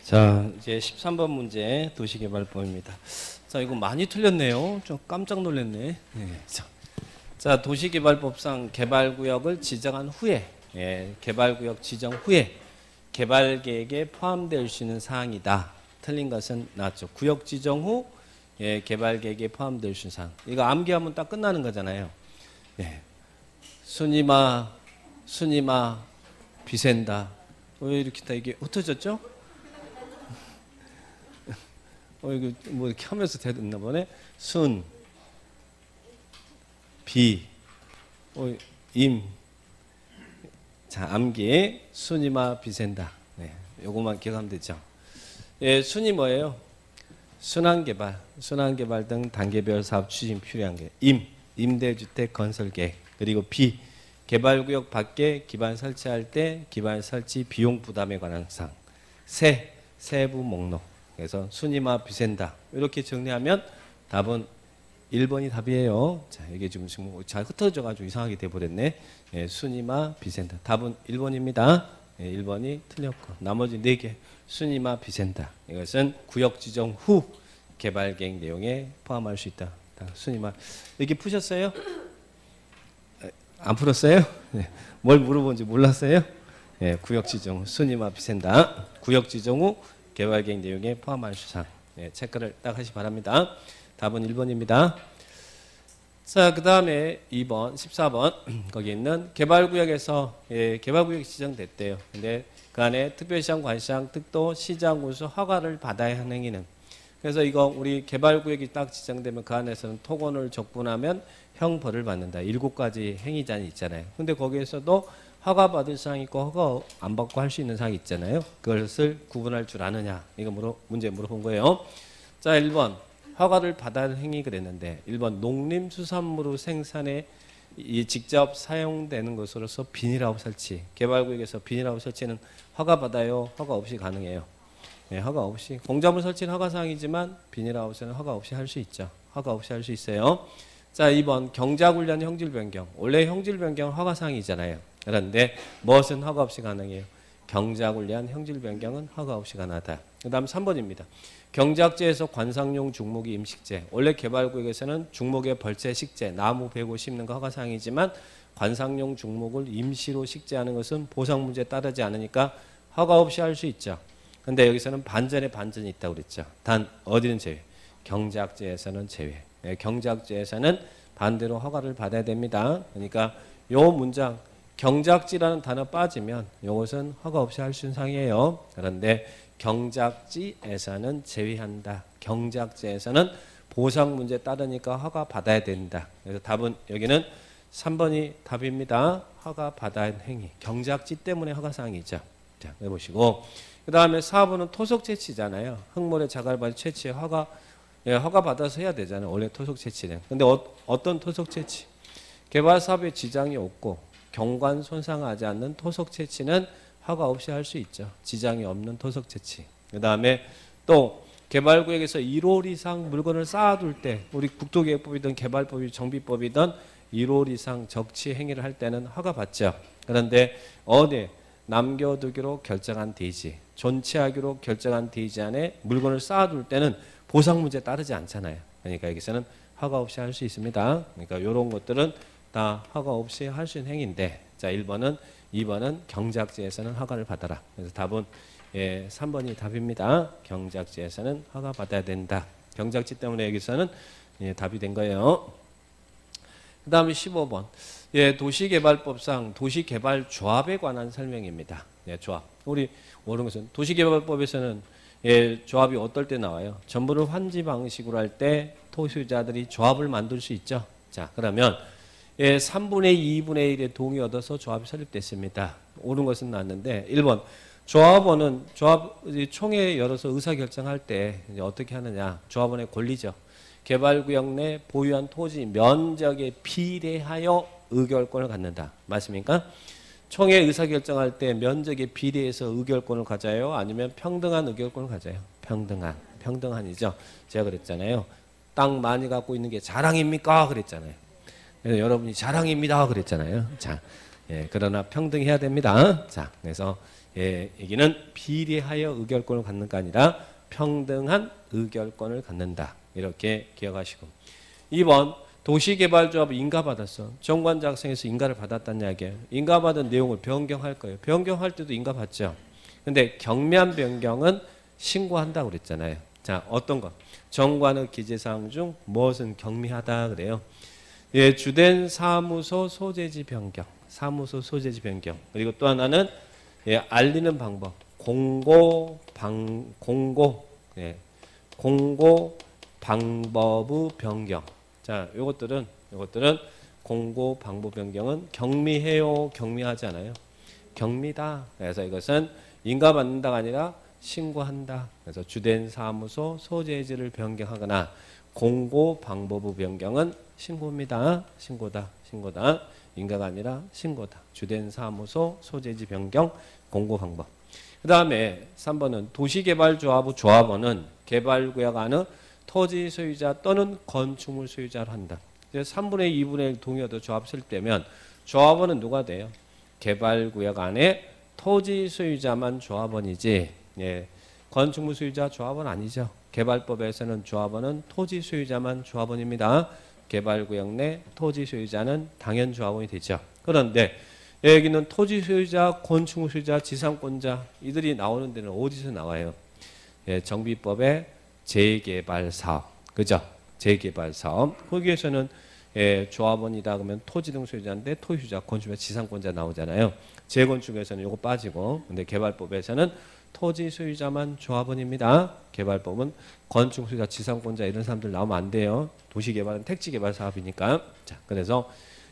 자, 이제 13번 문제 도시개발법입니다. 자, 이거 많이 틀렸네요. 좀 깜짝 놀랐네. 네. 자, 도시개발법상 개발구역을 지정한 후에, 개발구역 지정 후에 개발계획에 포함될 수 있는 사항이다. 틀린 것은 나왔죠. 구역 지정 후 개발계획에 포함될 수 있는 사항. 이거 암기하면 딱 끝나는 거잖아요. 순이마 비샌다. 왜 이렇게 다 이게 흩어졌죠? 이거 뭐 이렇게 하면서 됐나 보네. 순, 비, 임. 자, 암기. 순이마 비샌다. 요거만 기억하면 되죠. 순이 뭐예요? 순환개발 등 단계별 사업 추진 필요한 게 임대주택 건설 계획. 그리고 비, 개발구역 밖에 기반 설치할 때 기반 설치 비용 부담에 관한 사항. 세부 목록. 그래서 순이마 비샌다. 이렇게 정리하면 답은 1번이 답이에요. 자, 이게 지금 잘 흩어져가지고 이상하게 돼버렸네. 순이마 비샌다. 답은 1번입니다. 1번이 틀렸고 나머지 4개 순이마 비샌다. 이것은 구역 지정 후 개발 계획 내용에 포함할 수 있다. 순이마. 이렇게 푸셨어요? 안 풀었어요? 뭘 물어본지 몰랐어요? 구역 지정 후 순이마 비샌다. 구역 지정 후 개발 계획 내용에 포함할 수 있는 사항. 체크를 딱 하시 바랍니다. 답은 1번입니다. 자, 그 다음에 2번, 14번 거기 있는 개발구역에서 개발구역이 지정됐대요. 근데 그 안에 특별시장, 관시장, 특도, 시장, 군수 허가를 받아야 하는 행위는. 그래서 이거 우리 개발구역이 딱 지정되면 그 안에서는 토건을 적분하면 형벌을 받는다. 7가지 행위자는 있잖아요. 근데 거기에서도 허가 받을 사항이 있고 허가 안 받고 할 수 있는 사항이 있잖아요. 그것을 구분할 줄 아느냐. 이거 문제 물어본 거예요. 자, 1번. 허가를 받아야 할 행위 그랬는데 1번 농림수산물의 생산에 직접 사용되는 것으로서 비닐하우스 설치. 개발구역에서 비닐하우스 설치는 허가 받아요? 허가 없이 가능해요? 허가 없이. 공작물 설치는 허가사항이지만 비닐하우스는 허가 없이 할 수 있죠. 허가 없이 할 수 있어요. 자, 2번 경작훈련 형질변경. 원래 형질변경은 허가사항이잖아요. 그런데 무엇은 허가 없이 가능해요? 경작훈련 형질변경은 허가 없이 가능하다. 그 다음 3번입니다. 경작지에서 관상용 중목이 임식재. 원래 개발구역에서는 중목의 벌채 식재, 나무 베고 심는 거 허가사항이지만 관상용 중목을 임시로 식재하는 것은 보상 문제에 따르지 않으니까 허가 없이 할 수 있죠. 근데 여기서는 반전에 반전이 있다고 그랬죠. 단 어디는 제외. 경작지에서는 제외. 경작지에서는 반대로 허가를 받아야 됩니다. 그러니까 요 문장 경작지라는 단어 빠지면 이것은 허가 없이 할 수 있는 사항이에요. 그런데 경작지에서는 제외한다. 경작지에서는 보상 문제에 따르니까 허가 받아야 된다. 그래서 답은 여기는 3번이 답입니다. 허가 받아야 하는 행위. 경작지 때문에 허가사항이죠. 자, 해보시고 그 다음에 4번은 토속 채취잖아요. 흙모래 자갈바지 채취에 허가 받아서 해야 되잖아요. 원래 토속 채취는. 근데 어떤 토속 채취? 개발 사업에 지장이 없고 경관 손상하지 않는 토속 채취는 허가 없이 할 수 있죠. 지장이 없는 토속 채취. 그 다음에 또 개발구역에서 1홀 이상 물건을 쌓아둘 때 우리 국토계획법이든 개발법이든 정비법이든 1홀 이상 적치 행위를 할 때는 허가 받죠. 그런데 어디 남겨두기로 결정한 대지, 존치하기로 결정한 대지 안에 물건을 쌓아둘 때는 보상 문제에 따르지 않잖아요. 그러니까 여기서는 허가 없이 할 수 있습니다. 그러니까 이런 것들은 다 허가 없이 할 수 있는 행위인데, 자 1번은 2번은 경작지에서는 허가를 받아라. 그래서 답은 3번이 답입니다. 경작지에서는 허가 받아야 된다. 경작지 때문에 여기서는 답이 된 거예요. 그 다음에 15번. 도시개발법상 도시개발조합에 관한 설명입니다. 조합. 우리 모르는 것은 도시개발법에서는 조합이 어떨 때 나와요? 전부를 환지 방식으로 할 때 토지자들이 조합을 만들 수 있죠. 자, 그러면 3분의 2, 2분의 1의 동의 얻어서 조합이 설립됐습니다. 옳은 것은 나왔는데 1번 조합원은 총회 열어서 의사결정할 때 이제 어떻게 하느냐. 조합원의 권리죠. 개발구역 내 보유한 토지 면적에 비례하여 의결권을 갖는다. 맞습니까? 총회 의사결정할 때 면적에 비례해서 의결권을 가져요? 아니면 평등한 의결권을 가져요? 평등한이죠. 제가 그랬잖아요. 땅 많이 갖고 있는 게 자랑입니까? 그랬잖아요. 그래서 여러분이 자랑입니다. 그랬잖아요. 자, 예, 그러나 평등해야 됩니다. 자, 그래서 예, 여기는 비례하여 의결권을 갖는가 아니라 평등한 의결권을 갖는다. 이렇게 기억하시고 2번 도시개발조합 인가받았어. 정관 작성에서 인가를 받았다는 이야기예요. 인가받은 내용을 변경할 거예요. 변경할 때도 인가받죠. 근데 경미한 변경은 신고한다고 그랬잖아요. 자, 어떤 거? 정관의 기재사항 중 무엇은 경미하다 그래요. 예, 주된 사무소 소재지 변경. 사무소 소재지 변경. 그리고 또 하나는 예, 알리는 방법. 공고 방법의 변경. 자, 요것들은 공고 방법 변경은 경미해요, 경미하지 않아요? 경미다. 그래서 이것은 인가받는다가 아니라 신고한다. 그래서 주된 사무소 소재지를 변경하거나 공고 방법의 변경은 신고입니다. 신고다. 인가가 아니라 신고다. 주된 사무소 소재지 변경 공고 방법. 그 다음에 3번은 도시개발조합의 조합원은 개발구역 안의 토지 소유자 또는 건축물 소유자를 한다. 3분의 2분의 1 동의어도 조합 설립되면 조합원은 누가 돼요? 개발구역 안에 토지 소유자만 조합원이지 예, 건축물 소유자 조합원 아니죠. 개발법에서는 조합원은 토지 소유자만 조합원입니다. 개발구역 내 토지 소유자는 당연 조합원이 되죠. 그런데 여기는 토지 소유자, 건축물 소유자, 지상권자 이들이 나오는 데는 어디서 나와요? 예, 정비법의 재개발 사업, 그죠? 재개발 사업. 거기에서는 예, 조합원이다 그러면 토지 등 소유자인데 토지 소유자, 건축물, 지상권자 나오잖아요. 재건축에서는 이거 빠지고, 근데 개발법에서는 토지 소유자만 조합원입니다. 개발법은 건축 소유자, 지상권자 이런 사람들 나오면 안 돼요. 도시개발은 택지개발 사업이니까. 자, 그래서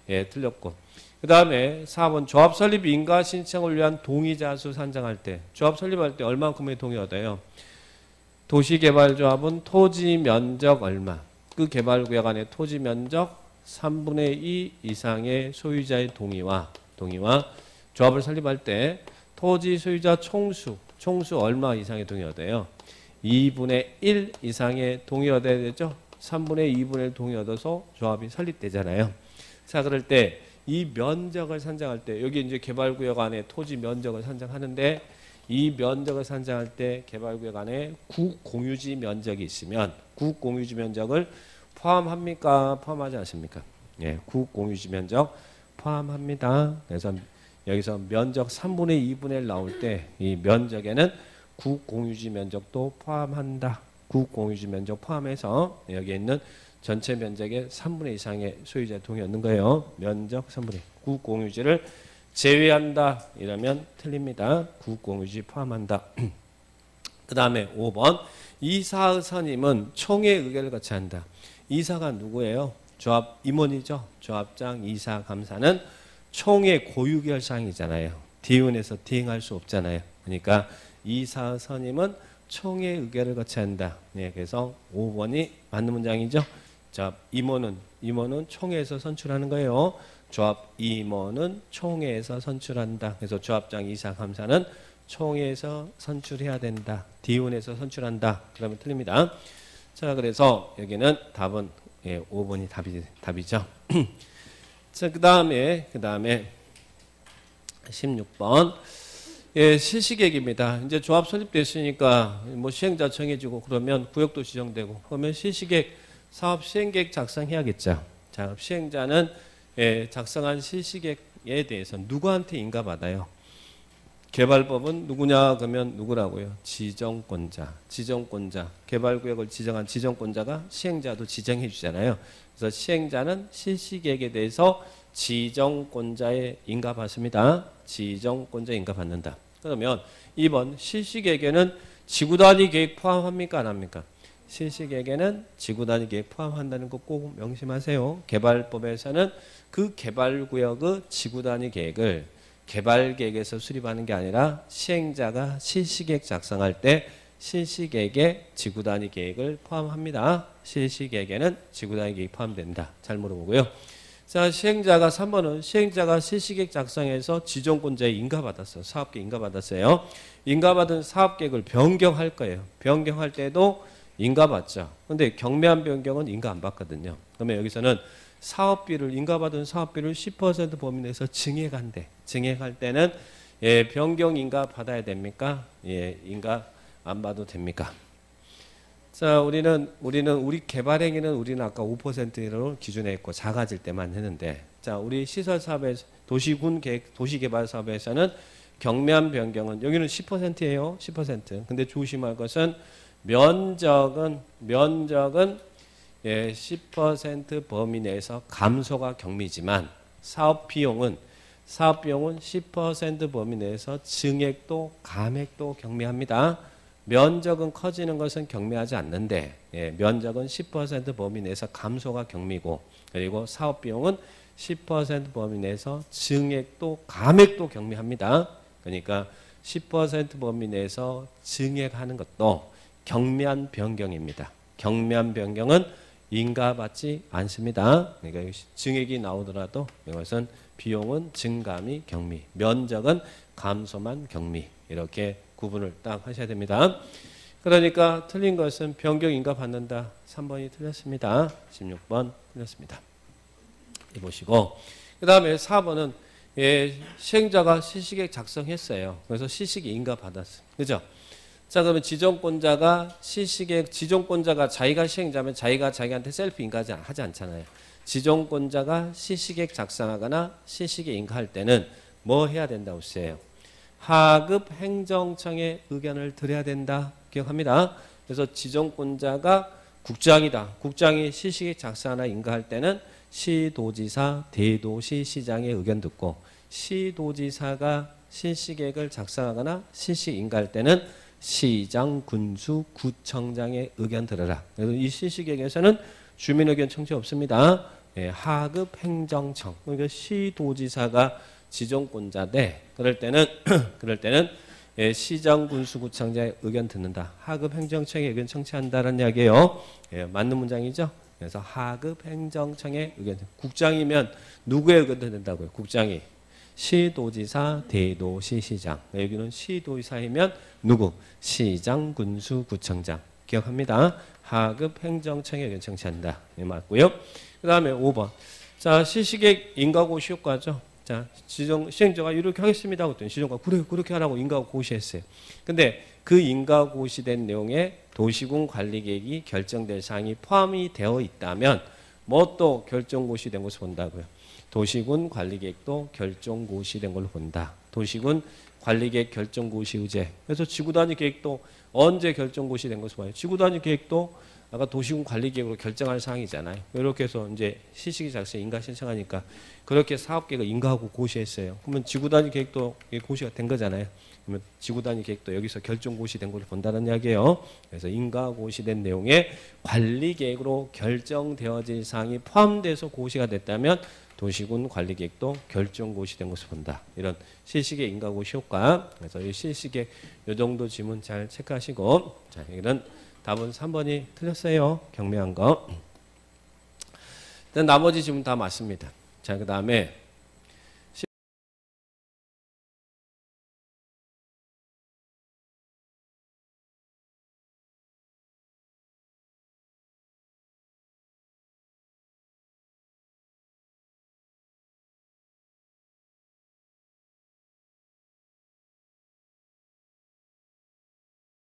예, 틀렸고. 그 다음에 4번 조합 설립 인가 신청을 위한 동의자 수 산정할 때 조합 설립할 때 얼만큼의 동의 얻어요? 도시개발조합은 토지 면적 얼마? 그 개발구역 안에 토지 면적 3분의 2 이상의 소유자의 동의와 조합을 설립할 때 토지 소유자 총수 얼마 이상의 동의 얻어요? 2분의 1 이상의 동의 얻어야 되죠? 3분의 2분의 1 동의 얻어서 조합이 설립되잖아요. 자, 그럴 때 이 면적을 산정할 때 여기 이제 개발구역 안에 토지 면적을 산정하는데 이 면적을 산정할 때 개발구역 안에 국공유지 면적이 있으면 국공유지 면적을 포함합니까? 포함하지 않습니까? 예, 국공유지 면적 포함합니다. 그래서 여기서 면적 3분의 2분의 1 나올 때 이 면적에는 국공유지 면적도 포함한다. 국공유지 면적 포함해서 여기에 있는 전체 면적의 3분의 이상의 소유자 동의 얻는 거예요. 면적 3분의 2. 국공유지를 제외한다. 이러면 틀립니다. 국공유지 포함한다. 그 다음에 5번 이사의 선임은 총회 의결을 거쳐야 한다. 이사가 누구예요? 조합 임원이죠. 조합장, 이사, 감사는 총회 고유 결사항이잖아요. 대의원에서 대행할 수 없잖아요. 그러니까 이사의 선임은 총회 의결을 거쳐야 한다. 네, 그래서 5번이 맞는 문장이죠. 자, 임원은 총회에서 선출하는 거예요. 조합 임원은 총회에서 선출한다. 그래서 조합장, 이사, 감사는 총회에서 선출해야 된다. 대의원에서 선출한다. 그러면 틀립니다. 자, 그래서 여기는 답은 예, 5번이 답이죠. 자, 그 다음에 16번 예, 실시계획입니다. 이제 조합 설립됐으니까 뭐 시행자 정해지고 그러면 구역도 지정되고 그러면 실시계획 사업 시행계획 작성해야겠죠. 자, 시행자는 예, 작성한 실시계획에 대해서 누구한테 인가받아요? 개발법은 누구냐 그러면 누구라고요? 지정권자. 개발구역을 지정한 지정권자가 시행자도 지정해 주잖아요. 그래서 시행자는 실시계획에 대해서 지정권자의 인가받습니다. 지정권자 인가받는다. 그러면 2번 실시계획에는 지구단위 계획 포함합니까? 안 합니까? 실시계획에는 지구단위 계획 포함한다는 거 꼭 명심하세요. 개발법에서는 그 개발구역의 지구단위 계획을 개발계획에서 수립하는 게 아니라 시행자가 실시계획 작성할 때 실시계획에 지구단위 계획을 포함합니다. 실시계획에는 지구단위 계획이 포함된다. 잘 물어보고요. 자, 시행자가 3번은 시행자가 실시계획 작성해서 지정권자에 인가받았어요. 사업계획 인가받았어요. 인가받은 사업계획을 변경할 거예요. 변경할 때도 인가받죠. 근데 경미한 변경은 인가 안 받거든요. 그러면 여기서는 사업비를 인가받은 사업비를 10% 범위 내에서 증액한대. 증액할 때는 예, 변경 인가 받아야 됩니까? 예, 인가 안 받아도 됩니까? 자, 우리 개발행위는 우리는 아까 5%로 기준에 했고 작아질 때만 했는데, 자, 우리 시설 사업에 도시개발 사업에서는 경매한 변경은 여기는 10%예요. 10%. 근데 조심할 것은 면적은 예, 10% 범위 내에서 감소가 경미지만 사업 비용은 10% 범위 내에서 증액도 감액도 경미합니다. 면적은 커지는 것은 경미하지 않는데 예, 면적은 10% 범위 내에서 감소가 경미고, 그리고 사업 비용은 10% 범위 내에서 증액도 감액도 경미합니다. 그러니까 10% 범위 내에서 증액하는 것도 경미한 변경입니다. 경미한 변경은 인가받지 않습니다. 그러니까 증액이 나오더라도 이것은 비용은 증감이 경미, 면적은 감소만 경미, 이렇게 구분을 딱 하셔야 됩니다. 그러니까 틀린 것은 변경 인가 받는다. 3번이 틀렸습니다. 16번 틀렸습니다. 보시고, 그 다음에 4번은 예, 시행자가 시식액 작성했어요. 그래서 시식이 인가 받았어요. 그죠? 자, 그러면 지정권자가 지정권자가 자기가 시행자면 자기가 자기한테 셀프 인가하지 않잖아요. 지정권자가 시식액 작성하거나 시식에 인가할 때는 뭐 해야 된다고 했어요? 하급 행정청의 의견을 들어야 된다. 기억합니다. 그래서 지정권자가 국장이다. 국장이 시식액 작성하나 인가할 때는 시도지사, 대도시, 시장의 의견 듣고, 시도지사가 시식액을 작성하거나 시식 인가할 때는 시장, 군수, 구청장의 의견 들어라. 그래서 이 시식액에서는 주민 의견 청취 없습니다. 예, 하급 행정청, 그러니까 시도지사가 지정권자인데 그럴 때는 예, 시장, 군수, 구청장의 의견 듣는다. 하급 행정청의 의견 청취한다는 이야기예요. 예, 맞는 문장이죠. 그래서 하급 행정청의 의견. 국장이면 누구의 의견 듣는다고요? 국장이 시도지사, 대도시, 시장. 여기는 시도지사이면 누구? 시장, 군수, 구청장. 기억합니다. 하급 행정청의 의견 청취한다. 네, 맞고요. 그 다음에 5번. 자, 시식액 인가고시 효과죠. 자, 시행자가 이렇게 하겠습니다. 그랬더니 시정가 그래 그렇게 하라고 인가고시했어요. 근데 그 인가고시된 내용에 도시군 관리계획이 결정될 사항이 포함이 되어 있다면 뭐 또 결정고시된 것을 본다고요. 도시군 관리계획도 결정고시된 걸로 본다. 도시군 관리계획 결정고시 의제. 그래서 지구단위 계획도 언제 결정고시된 것을 봐요. 지구단위 계획도 아까 도시군 관리계획으로 결정할 사항이잖아요. 이렇게 해서 이제 시식이 작성 인가 신청하니까 그렇게 사업계획을 인가하고 고시했어요. 그러면 지구단위 계획도 고시가 된 거잖아요. 그러면 지구단위 계획도 여기서 결정고시된 걸 본다는 이야기예요. 그래서 인가고시된 내용에 관리계획으로 결정되어질 사항이 포함돼서 고시가 됐다면 도시군 관리계획도 결정고시된 것을 본다. 이런 시식의 인가고시 효과. 그래서 이 시식의 이 정도 지문 잘 체크하시고, 자, 여기는 답은 3번이 틀렸어요. 경매한 거. 일단 나머지 지문 다 맞습니다. 자, 그 다음에